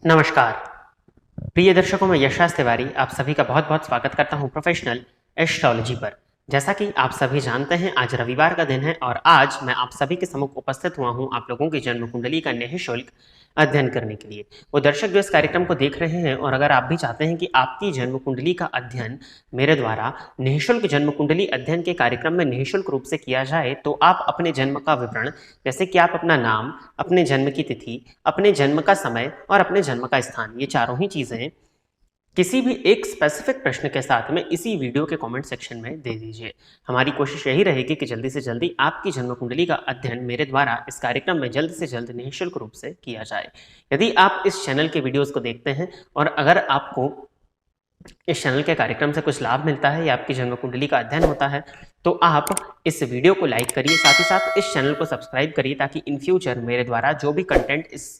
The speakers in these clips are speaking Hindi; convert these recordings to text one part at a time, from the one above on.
नमस्कार प्रिय दर्शकों, मैं यशराज तिवारी आप सभी का बहुत बहुत स्वागत करता हूं प्रोफेशनल एस्ट्रोलॉजी पर। जैसा कि आप सभी जानते हैं, आज रविवार का दिन है और आज मैं आप सभी के सम्मुख उपस्थित हुआ हूं आप लोगों की जन्म कुंडली का निःशुल्क अध्ययन करने के लिए। वो दर्शक जो इस कार्यक्रम को देख रहे हैं और अगर आप भी चाहते हैं कि आपकी जन्म कुंडली का अध्ययन मेरे द्वारा निःशुल्क जन्म कुंडली अध्ययन के कार्यक्रम में निःशुल्क रूप से किया जाए, तो आप अपने जन्म का विवरण, जैसे कि आप अपना नाम, अपने जन्म की तिथि, अपने जन्म का समय और अपने जन्म का स्थान, ये चारों ही चीजें किसी भी एक स्पेसिफिक प्रश्न के साथ में इसी वीडियो के कमेंट सेक्शन में दे दीजिए। हमारी कोशिश यही रहेगी कि जल्दी से जल्दी आपकी जन्म कुंडली का अध्ययन मेरे द्वारा इस कार्यक्रम में जल्द से जल्द निःशुल्क रूप से किया जाए। यदि आप इस चैनल के वीडियोस को देखते हैं और अगर आपको इस चैनल के कार्यक्रम से कुछ लाभ मिलता है या आपकी जन्म कुंडली का अध्ययन होता है, तो आप इस वीडियो को लाइक करिए, साथ ही साथ इस चैनल को सब्सक्राइब करिए, ताकि इन फ्यूचर मेरे द्वारा जो भी कंटेंट इस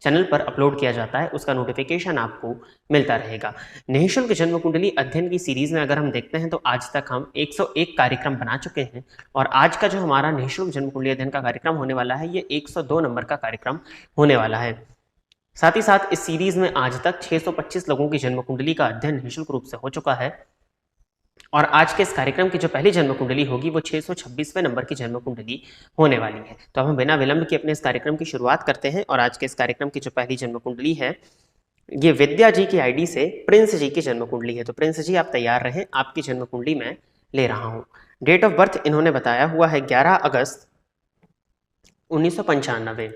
चैनल पर अपलोड किया जाता है उसका नोटिफिकेशन आपको मिलता रहेगा। निःशुल्क जन्म कुंडली अध्ययन की सीरीज में अगर हम देखते हैं तो आज तक हम 101 कार्यक्रम बना चुके हैं और आज का जो हमारा निःशुल्क जन्म कुंडली अध्ययन का कार्यक्रम होने वाला है, ये 102 नंबर का कार्यक्रम होने वाला है। साथ ही साथ इस सीरीज में आज तक 625 लोगों की जन्म कुंडली का अध्ययन निःशुल्क रूप से हो चुका है और आज के इस कार्यक्रम की जो पहली जन्म कुंडली होगी वो 626वें नंबर की जन्म कुंडली होने वाली है। तो अब हम बिना विलंब के अपने इस कार्यक्रम की शुरुआत करते हैं और आज के इस कार्यक्रम की जो पहली जन्म कुंडली है, ये विद्या जी की आईडी से प्रिंस जी की जन्म कुंडली है। तो प्रिंस जी आप तैयार रहें, आपकी जन्म कुंडली मैं ले रहा हूं। डेट ऑफ बर्थ इन्होंने बताया हुआ है 11 अगस्त 1995।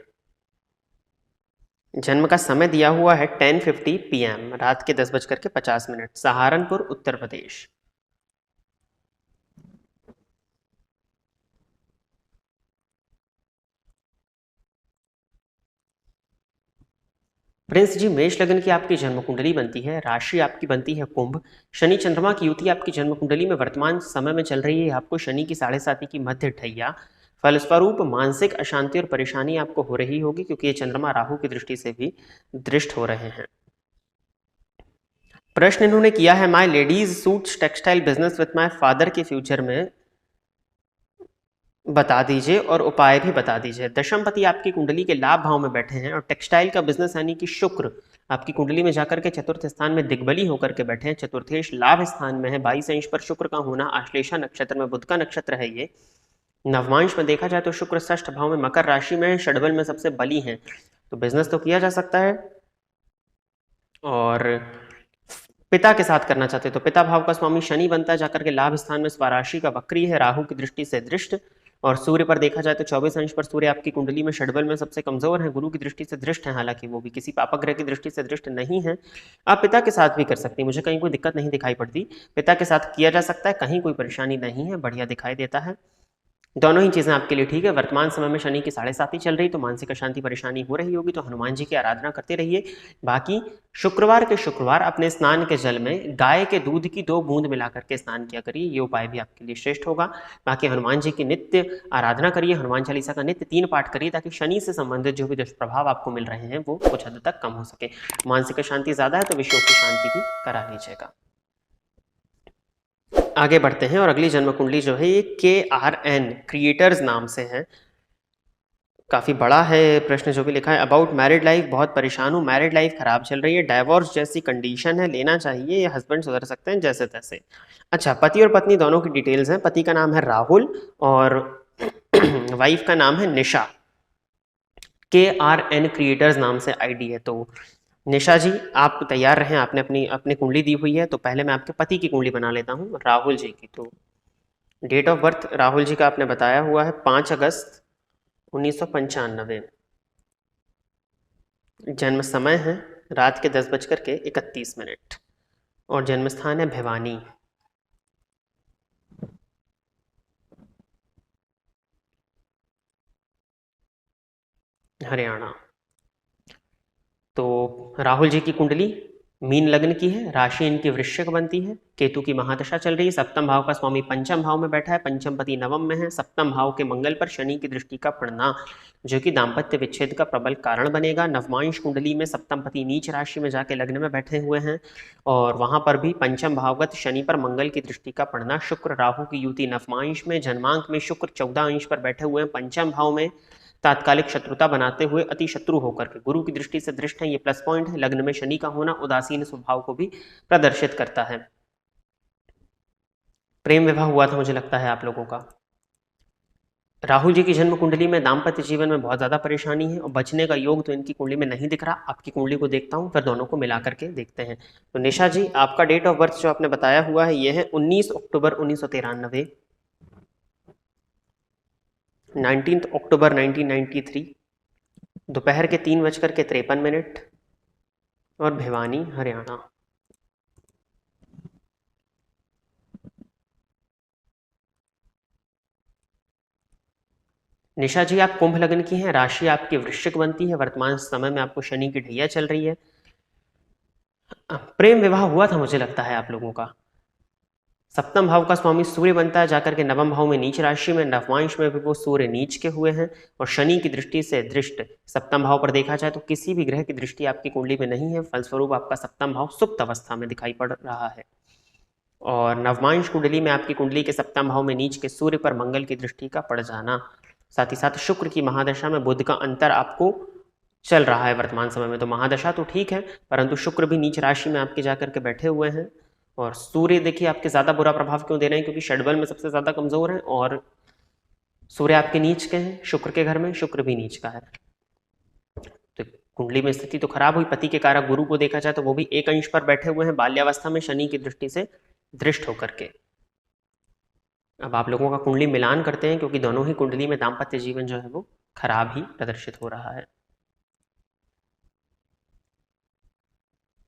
जन्म का समय दिया हुआ है 10:50 PM, रात के 10:50, सहारनपुर उत्तर प्रदेश। प्रिंस जी, मेष लग्न की आपकी जन्म कुंडली बनती है, राशि आपकी बनती है कुंभ। शनि चंद्रमा की युति आपकी जन्म कुंडली में वर्तमान समय में चल रही है, आपको शनि की 7.5 की मध्य ढैया। फलस्वरूप मानसिक अशांति और परेशानी आपको हो रही होगी, क्योंकि ये चंद्रमा राहु की दृष्टि से भी दृष्ट हो रहे हैं। प्रश्न इन्होंने किया है, my ladies suits textile business with my father के फ्यूचर में बता दीजिए और उपाय भी बता दीजिए। दशमपति आपकी कुंडली के लाभ भाव में बैठे हैं और टेक्सटाइल का बिजनेस यानी कि शुक्र आपकी कुंडली में जाकर के चतुर्थ स्थान में दिग्बली होकर के बैठे हैं। चतुर्थेश लाभ स्थान में है, 22 अंश पर शुक्र का होना, आश्लेषा नक्षत्र में बुध का नक्षत्र है ये। नवमांश में देखा जाए तो शुक्र षष्ठ भाव में मकर राशि में, षडबल में सबसे बली है, तो बिजनेस तो किया जा सकता है। और पिता के साथ करना चाहते तो पिता भाव का स्वामी शनि बनता है, जाकर के लाभ स्थान में स्वराशि का वक्री है, राहु की दृष्टि से दृष्ट। और सूर्य पर देखा जाए तो 24 अंश पर सूर्य आपकी कुंडली में षडबल में सबसे कमजोर है, गुरु की दृष्टि से दृष्ट है, हालांकि वो भी किसी पापक ग्रह की दृष्टि से दृष्ट नहीं है। आप पिता के साथ भी कर सकते हैं, मुझे कहीं कोई दिक्कत नहीं दिखाई पड़ती, पिता के साथ किया जा सकता है, कहीं कोई परेशानी नहीं है, बढ़िया दिखाई देता है। दोनों ही चीजें आपके लिए ठीक है। वर्तमान समय में शनि की 7.5 चल रही, तो मानसिक अशांति परेशानी हो रही होगी, तो हनुमान जी की आराधना करते रहिए। बाकी शुक्रवार के शुक्रवार अपने स्नान के जल में गाय के दूध की 2 बूंद मिला करके स्नान किया करिए, ये उपाय भी आपके लिए श्रेष्ठ होगा। बाकी हनुमान जी की नित्य आराधना करिए, हनुमान चालीसा का नित्य 3 पाठ करिए, ताकि शनि से संबंधित जो भी दुष्प्रभाव आपको मिल रहे हैं वो कुछ हद तक कम हो सके। मानसिक अशांति ज्यादा है तो विषयों की शांति भी करा लीजिएगा। आगे बढ़ते हैं और अगली जन्म कुंडली जो है ये KRN क्रिएटर्स नाम से है। काफ़ी बड़ा है प्रश्न जो भी लिखा है। अबाउट मैरिड लाइफ, बहुत परेशान हूँ, मैरिड लाइफ खराब चल रही है, डाइवोर्स जैसी कंडीशन है, लेना चाहिए या हस्बैंड सुधर सकते हैं जैसे तैसे। अच्छा, पति और पत्नी दोनों की डिटेल्स हैं। पति का नाम है राहुल और वाइफ का नाम है निशा। KRN क्रिएटर्स नाम से आईडी है। तो निशा जी आप तैयार रहें, आपने अपनी कुंडली दी हुई है, तो पहले मैं आपके पति की कुंडली बना लेता हूँ, राहुल जी की। तो date of birth Rahul ji का आपने बताया हुआ है 5 अगस्त 1995। जन्म समय है रात के 10:31 और जन्म स्थान है भिवानी, हरियाणा। तो राहुल जी की कुंडली मीन लग्न की है, राशि इनकी वृश्चिक बनती है, केतु की महादशा चल रही है, सप्तम भाव का स्वामी पंचम भाव में बैठा है, पंचम पति नवम में है, सप्तम भाव के मंगल पर शनि की दृष्टि का पड़ना जो कि दाम्पत्य विच्छेद का प्रबल कारण बनेगा। नवमांश कुंडली में सप्तम पति नीच राशि में जाके लग्न में बैठे हुए हैं और वहां पर भी पंचम भावगत शनि पर मंगल की दृष्टि का पड़ना, शुक्र राहु की युति नवमांश में, जन्मांक में शुक्र 14 अंश पर बैठे हुए हैं पंचम भाव में, तात्कालिक शत्रुता बनाते हुए अति शत्रु होकर के गुरु की दृष्टि से दृष्ट है, ये प्लस पॉइंट है। लग्न में शनि का होना उदासीन स्वभाव को भी प्रदर्शित करता है। प्रेम विवाह हुआ था मुझे लगता है आप लोगों का। राहुल जी की जन्म कुंडली में दाम्पत्य जीवन में बहुत ज्यादा परेशानी है और बचने का योग तो इनकी कुंडली में नहीं दिख रहा। आपकी कुंडली को देखता हूं, फिर दोनों को मिला करके देखते हैं। तो निशा जी, आपका डेट ऑफ बर्थ जो आपने बताया हुआ है ये है 19 अक्टूबर 1993, 19 अक्टूबर 1993, दोपहर के 3:53 और भिवानी, हरियाणा। निशा जी, आप कुंभ लग्न की हैं, राशि आपकी वृश्चिक बनती है। वर्तमान समय में आपको शनि की ढैया चल रही है। प्रेम विवाह हुआ था मुझे लगता है आप लोगों का। सप्तम भाव का स्वामी सूर्य बनता है, जाकर के नवम भाव में नीच राशि में, नवमांश में भी वो सूर्य नीच के हुए हैं और शनि की दृष्टि से दृष्ट सप्तम भाव पर देखा जाए तो किसी भी ग्रह की दृष्टि आपकी कुंडली में नहीं है। फलस्वरूप आपका सप्तम भाव सुप्त अवस्था में दिखाई पड़ रहा है। और नवमांश कुंडली में आपकी कुंडली के सप्तम भाव में नीच के सूर्य पर मंगल की दृष्टि का पड़ जाना, साथ ही साथ शुक्र की महादशा में बुध का अंतर आपको चल रहा है वर्तमान समय में। तो महादशा तो ठीक है, परंतु शुक्र भी नीच राशि में आपके जाकर के बैठे हुए हैं और सूर्य देखिए आपके ज्यादा बुरा प्रभाव क्यों दे रहे हैं, क्योंकि षड्बल में सबसे ज्यादा कमजोर है और सूर्य आपके नीच के हैं, शुक्र के घर में, शुक्र भी नीच का है। तो कुंडली में स्थिति तो खराब हुई। पति के कारक गुरु को देखा जाए तो वो भी एक अंश पर बैठे हुए हैं बाल्यावस्था में शनि की दृष्टि से दृष्ट होकर के। अब आप लोगों का कुंडली मिलान करते हैं, क्योंकि दोनों ही कुंडली में दाम्पत्य जीवन जो है वो खराब ही प्रदर्शित हो रहा है।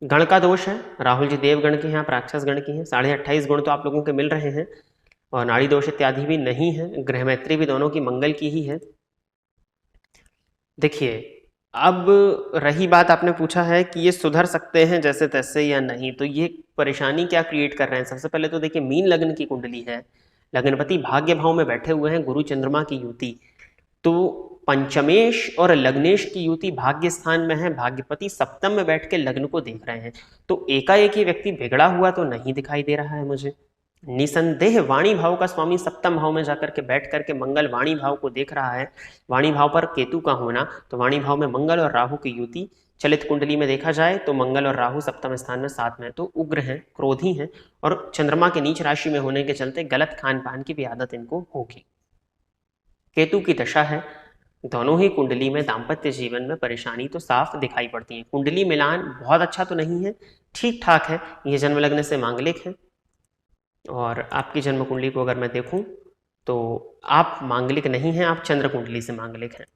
गण का दोष है, राहुल जी देव गण के हैं, आप राक्षस गण की हैं। 28.5 गुण तो आप लोगों के मिल रहे हैं और नाड़ी दोष इत्यादि भी नहीं है। ग्रह मैत्री भी दोनों की मंगल की ही है। देखिए, अब रही बात, आपने पूछा है कि ये सुधर सकते हैं जैसे तैसे या नहीं, तो ये परेशानी क्या क्रिएट कर रहे हैं। सबसे पहले तो देखिए, मीन लग्न की कुंडली है, लग्नपति भाग्य भाव में बैठे हुए हैं, गुरु चंद्रमा की युति। तो पंचमेश और लग्नेश की युति भाग्य स्थान में है, भाग्यपति सप्तम में बैठ के लग्न को देख रहे हैं। तो एकाएक ही व्यक्ति बिगड़ा हुआ तो नहीं दिखाई दे रहा है मुझे। निसंदेह वाणी भाव का स्वामी सप्तम भाव में जाकर के बैठ करके मंगल वाणी भाव को देख रहा है। वाणी भाव पर केतु का होना, तो वाणी भाव में मंगल और राहु की युति चलित कुंडली में देखा जाए तो मंगल और राहु सप्तम स्थान में साथ में, तो उग्र हैं, क्रोधी हैं और चंद्रमा के नीच राशि में होने के चलते गलत खान पान की भी आदत इनको होगी। केतु की दशा है, दोनों ही कुंडली में दाम्पत्य जीवन में परेशानी तो साफ दिखाई पड़ती है। कुंडली मिलान बहुत अच्छा तो नहीं है, ठीक ठाक है। ये जन्म लग्न से मांगलिक है और आपकी जन्म कुंडली को अगर मैं देखूं तो आप मांगलिक नहीं हैं, आप चंद्र कुंडली से मांगलिक हैं।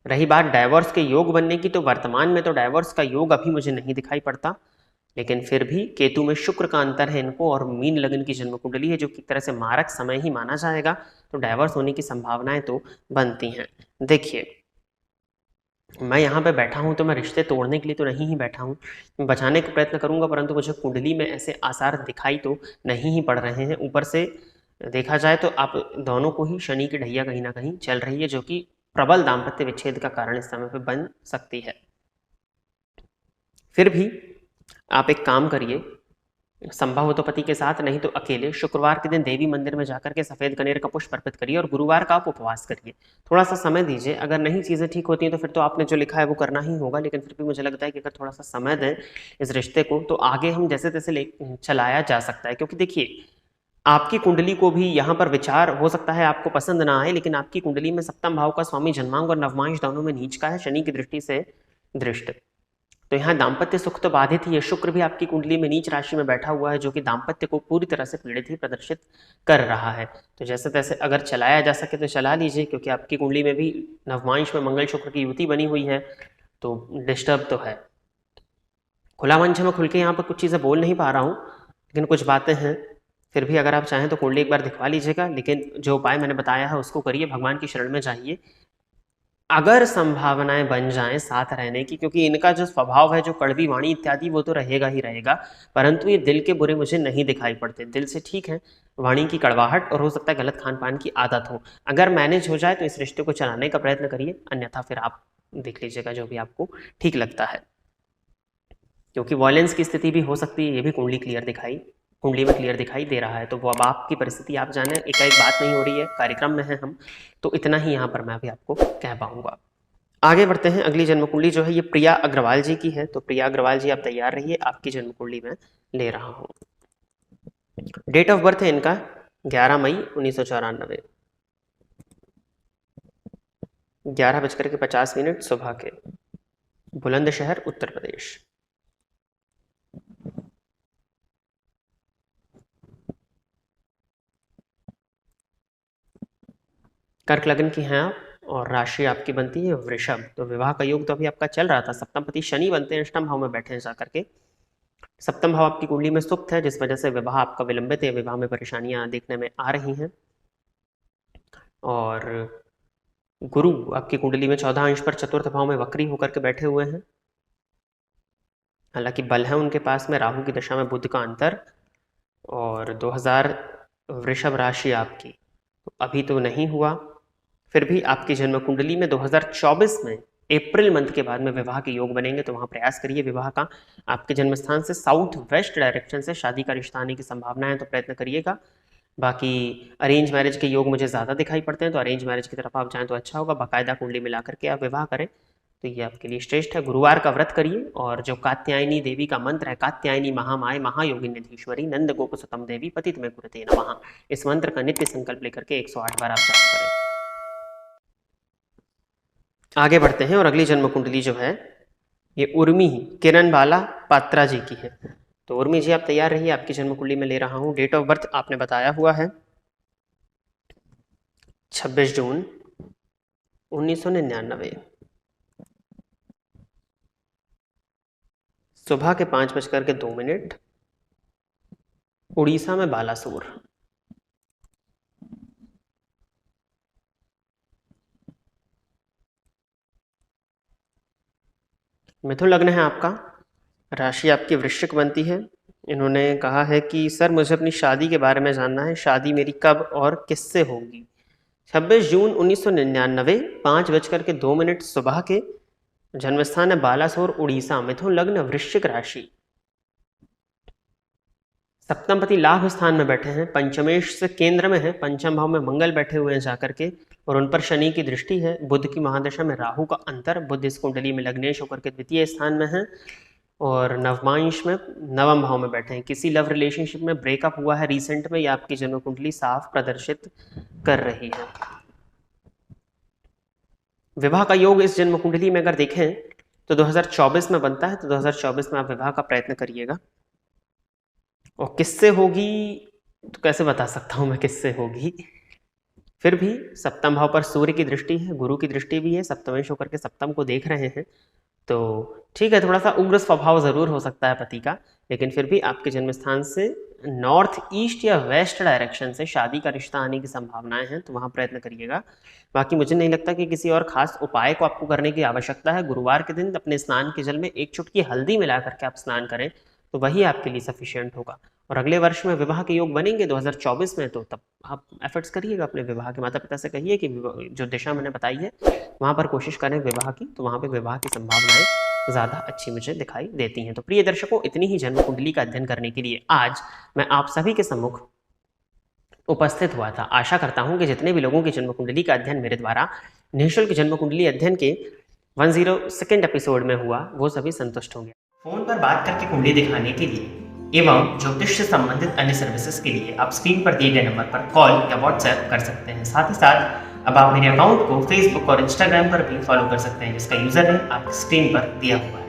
रही बात डाइवोर्स के योग बनने की, तो वर्तमान में तो डाइवोर्स का योग अभी मुझे नहीं दिखाई पड़ता, लेकिन फिर भी केतु में शुक्र का अंतर है इनको और मीन लग्न की जन्म कुंडली है, जो कि एक तरह से मारक समय ही माना जाएगा, तो डाइवोर्स होने की संभावनाएं तो बनती हैं। देखिए, मैं यहाँ पे बैठा हूँ तो मैं रिश्ते तोड़ने के लिए तो नहीं ही बैठा हूँ, मैं बचाने का प्रयत्न करूंगा, परंतु मुझे कुंडली में ऐसे आसार दिखाई तो नहीं ही पड़ रहे हैं। ऊपर से देखा जाए तो आप दोनों को ही शनि की ढैया कहीं ना कहीं चल रही है, जो कि प्रबल दाम्पत्य विच्छेद का कारण इस समय पे बन सकती है। फिर भी आप एक काम करिए, संभव हो तो पति के साथ, नहीं तो अकेले शुक्रवार के दिन देवी मंदिर में जाकर के सफेद कनेर का पुष्प अर्पित करिए और गुरुवार का आप उपवास करिए। थोड़ा सा समय दीजिए, अगर नहीं चीजें ठीक होती हैं तो फिर तो आपने जो लिखा है वो करना ही होगा, लेकिन फिर भी मुझे लगता है कि अगर थोड़ा सा समय दें इस रिश्ते को तो आगे हम जैसे तैसे चलाया जा सकता है। क्योंकि देखिए, आपकी कुंडली को भी यहाँ पर विचार हो सकता है आपको पसंद ना आए, लेकिन आपकी कुंडली में सप्तम भाव का स्वामी जन्मांग और नवमांश दोनों में नीच का है, शनि की दृष्टि से दृष्ट। तो यहाँ दाम्पत्य सुख तो बाधित ही है। शुक्र भी आपकी कुंडली में नीच राशि में बैठा हुआ है, जो कि दाम्पत्य को पूरी तरह से पीड़ित ही प्रदर्शित कर रहा है। तो जैसे तैसे अगर चलाया जा सके तो चला लीजिए, क्योंकि आपकी कुंडली में भी नवमांश में मंगल शुक्र की युति बनी हुई है, तो डिस्टर्ब तो है। खुला मंच में खुल के यहाँ पर कुछ चीज़ें बोल नहीं पा रहा हूँ, लेकिन कुछ बातें हैं। फिर भी अगर आप चाहें तो कुंडली एक बार दिखवा लीजिएगा, लेकिन जो उपाय मैंने बताया है उसको करिए, भगवान की शरण में जाइए। अगर संभावनाएं बन जाएं साथ रहने की, क्योंकि इनका जो स्वभाव है, जो कड़वी वाणी इत्यादि, वो तो रहेगा ही रहेगा, परंतु ये दिल के बुरे मुझे नहीं दिखाई पड़ते। दिल से ठीक है, वाणी की कड़वाहट और हो सकता है गलत खान पान की आदत हो। अगर मैनेज हो जाए तो इस रिश्ते को चलाने का प्रयत्न करिए, अन्यथा फिर आप देख लीजिएगा जो भी आपको ठीक लगता है। क्योंकि वॉयलेंस की स्थिति भी हो सकती है, ये भी कुंडली क्लियर दिखाई कुंडली में क्लियर दिखाई दे रहा है। तो वो अब आपकी परिस्थिति आप जाने, एकाएक बात नहीं हो रही है, कार्यक्रम में है हम, तो इतना ही यहाँ पर मैं भी आपको कह पाऊंगा। आगे बढ़ते हैं। अगली जन्म कुंडली जो है ये प्रिया अग्रवाल जी की है। तो प्रिया अग्रवाल जी आप तैयार रहिए, आपकी जन्म कुंडली में ले रहा हूँ। डेट ऑफ बर्थ है इनका 11 मई 1994, 11:50 सुबह के, बुलंदशहर उत्तर प्रदेश। कर्क लग्न की हैं आप और राशि आपकी बनती है वृषभ। तो विवाह का योग तो अभी आपका चल रहा था, सप्तमपति शनि बनते हैं, अष्टम भाव में बैठे हैं जाकर के। सप्तम भाव आपकी कुंडली में सुप्त है, जिस वजह से विवाह आपका विलंबित है, विवाह में परेशानियां देखने में आ रही हैं। और गुरु आपकी कुंडली में 14 अंश पर चतुर्थ भाव में वक्री होकर के बैठे हुए हैं। हालांकि बल है उनके पास में, राहु की दशा में बुध का अंतर, और 2000 वृषभ राशि आपकी तो अभी तो नहीं हुआ, फिर भी आपकी जन्म कुंडली में 2024 में अप्रैल मंथ के बाद में विवाह के योग बनेंगे। तो वहाँ प्रयास करिए विवाह का। आपके जन्म स्थान से साउथ वेस्ट डायरेक्शन से शादी का रिश्ता आने की संभावना है, तो प्रयत्न करिएगा। बाकी अरेंज मैरिज के योग मुझे ज़्यादा दिखाई पड़ते हैं, तो अरेंज मैरिज की तरफ आप जाएँ तो अच्छा होगा। बाकायदा कुंडली मिला करके आप विवाह करें तो ये आपके लिए श्रेष्ठ है। गुरुवार का व्रत करिए, और जो कात्यायनी देवी का मंत्र है, कात्यायनी महामाय महायोगिनीधीश्वरी नंद गोप सुतम देवी पतित में कुरते नमः, इस मंत्र का नित्य संकल्प लेकर के 108 बार आप जाप करें। आगे बढ़ते हैं और अगली जन्म कुंडली जो है ये उर्मी किरण बाला पात्रा जी की है। तो उर्मी जी आप तैयार रहिए, आपकी जन्म कुंडली में ले रहा हूं। डेट ऑफ बर्थ आपने बताया हुआ है 26 जून 1999, सुबह के 5:02, उड़ीसा में बालासोर। मिथुन लग्न है आपका, राशि आपकी वृश्चिक बनती है। इन्होंने कहा है कि सर मुझे अपनी शादी के बारे में जानना है, शादी मेरी कब और किससे होगी। 26 जून 1999, 5:02 सुबह के, जन्मस्थान है बालासोर उड़ीसा, मिथुन लग्न वृश्चिक राशि। सप्तमपति लाभ स्थान में बैठे हैं, पंचमेश से केंद्र में है, पंचम भाव में मंगल बैठे हुए हैं जाकर के, और उन पर शनि की दृष्टि है। बुध की महादशा में राहु का अंतर, बुध इस कुंडली में लग्नेश होकर के द्वितीय स्थान में है, और नवमांश में नवम भाव में बैठे हैं। किसी लव रिलेशनशिप में ब्रेकअप हुआ है रिसेंट में, या आपकी जन्म कुंडली साफ प्रदर्शित कर रही है। विवाह का योग इस जन्म कुंडली में अगर देखें तो 2024 में बनता है, तो 2024 में आप विवाह का प्रयत्न करिएगा। और किससे होगी तो कैसे बता सकता हूं मैं किससे होगी, फिर भी सप्तम भाव पर सूर्य की दृष्टि है, गुरु की दृष्टि भी है, सप्तमेश होकर के सप्तम को देख रहे हैं, तो ठीक है, थोड़ा सा उग्र स्वभाव जरूर हो सकता है पति का, लेकिन फिर भी आपके जन्म स्थान से नॉर्थ ईस्ट या वेस्ट डायरेक्शन से शादी का रिश्ता आने की संभावनाएं हैं, तो वहां प्रयत्न करिएगा। बाकी मुझे नहीं लगता कि किसी और खास उपाय को आपको करने की आवश्यकता है। गुरुवार के दिन अपने स्नान के जल में 1 चुटकी हल्दी मिला करके आप स्नान करें तो वही आपके लिए सफिशिएंट होगा। और अगले वर्ष में विवाह के योग बनेंगे 2024 में, तो तब आप एफर्ट्स करिएगा अपने विवाह के। माता पिता से कहिए कि जो दिशा मैंने बताई है वहाँ पर कोशिश करें विवाह की, तो वहाँ पे विवाह की संभावनाएं ज़्यादा अच्छी मुझे दिखाई देती हैं। तो प्रिय दर्शकों, इतनी ही जन्म कुंडली का अध्ययन करने के लिए आज मैं आप सभी के सम्मुख उपस्थित हुआ था। आशा करता हूँ कि जितने भी लोगों की जन्म कुंडली का अध्ययन मेरे द्वारा निःशुल्क जन्म कुंडली अध्ययन के 102nd एपिसोड में हुआ वो सभी संतुष्ट होंगे। फोन पर बात करके कुंडली दिखाने के लिए एवं ज्योतिष से संबंधित अन्य सर्विसेज के लिए आप स्क्रीन पर दिए गए नंबर पर कॉल या व्हाट्सएप कर सकते हैं। साथ ही साथ अब आप मेरे अकाउंट को फेसबुक और इंस्टाग्राम पर भी फॉलो कर सकते हैं, जिसका यूजर नेम आपकी स्क्रीन पर दिया हुआ है।